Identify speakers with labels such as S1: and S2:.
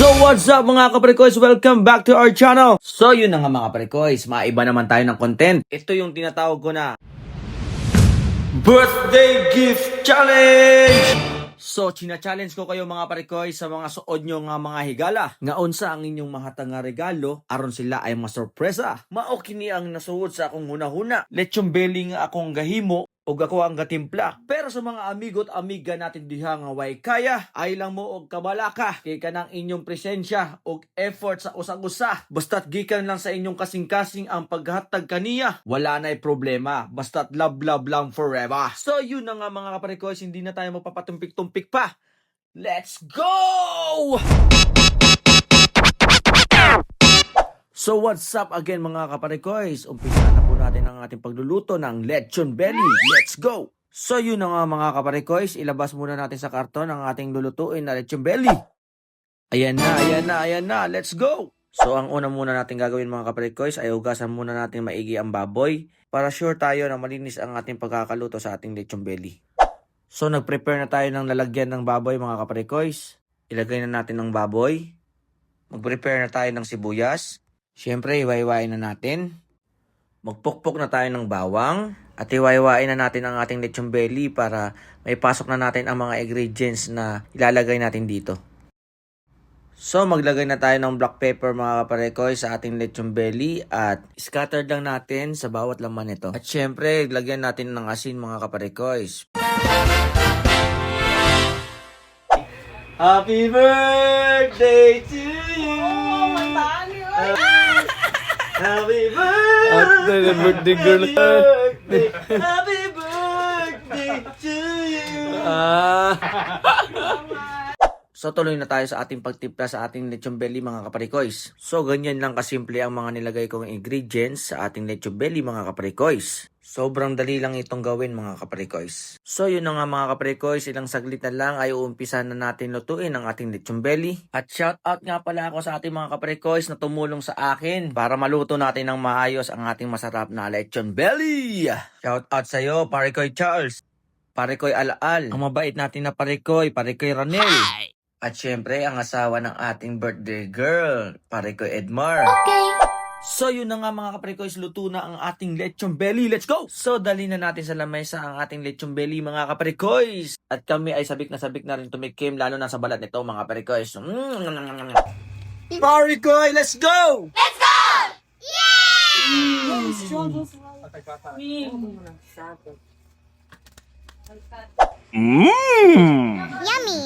S1: So what's up mga kaprekoys? Welcome back to our channel. So yun na nga mga kaprekoys, maiba naman tayo ng content. Ito yung tinatawag ko na Birthday Gift Challenge! So, china-challenge ko kayo mga parekoy sa mga suod nyo nga mga higala. Ngaon sa ang inyong mahatang nga regalo, aron sila ay masurpresa. Mao kini ang nasuod sa akong hunahuna. Lechong belly nga akong gahimo, og ako ang gatimpla. Pero sa mga amigo at amiga natin diha nga way kaya, ay lang mo og kabalaka kay kanang inyong presensya og effort sa usag-usa. Basta't gikan lang sa inyong kasing-kasing ang paghatag kaniya, wala na'y problema. Basta't love lang forever. So yun na nga mga kaparekoys, hindi na tayo magpapatumpik-tumpik pa. Let's go! So what's up again mga kaparekoys? Umpisa na po natin ang ating pagluluto ng lechon belly. Let's go! So yun na nga mga kaparekoys, ilabas muna natin sa karton ang ating lulutuin na lechon belly. Ayan na, let's go! So ang una muna natin gagawin mga kaparekoys ay hugasan muna natin maigi ang baboy para sure tayo na malinis ang ating pagkakaluto sa ating lechon belly. So nag-prepare na tayo ng lalagyan ng baboy mga kaparekoys. Ilagay na natin ang baboy. Mag-prepare na tayo ng sibuyas. Siyempre, iwaiwain na natin. Magpukpok na tayo ng bawang. At iwaiwain na natin ang ating lechon belly para may pasok na natin ang mga ingredients na ilalagay natin dito. So, maglagay na tayo ng black pepper mga kaparekoy sa ating lechon belly at scattered lang natin sa bawat laman nito. At siyempre, lagyan natin ng asin mga kaparekoys. Happy birthday to you! Happy birthday, girl. Happy birthday to you. So tuloy na tayo sa ating pagtimpla sa ating lechon belly mga kaparikoys. So ganyan lang kasimple ang mga nilagay kong ingredients sa ating lechon belly mga kaparikoys. Sobrang dali lang itong gawin mga kaparikoys. So yun na nga mga kaparikoys, ilang saglit na lang ay uumpisa na natin lutuin ang ating lechon belly. At shout out nga pala ako sa ating mga kaparikoys na tumulong sa akin para maluto natin ng maayos ang ating masarap na lechon belly. Shout out sa iyo, Parikoy Charles, Parikoy Alaal, ang mabait natin na Parikoy Ranel. Hi! At syempre, ang asawa ng ating birthday girl, Parikoy Edmar. Okay. So yun na nga mga kaparikoys, luto na ang ating lechon belly. Let's go! So dali na natin sa lamesa ang ating lechon belly mga kaparikoys. At kami ay sabik na rin tumikim, lalo na sa balat nito mga kaparikoys. Parikoy, let's go!
S2: Let's go! Yay! Yummy!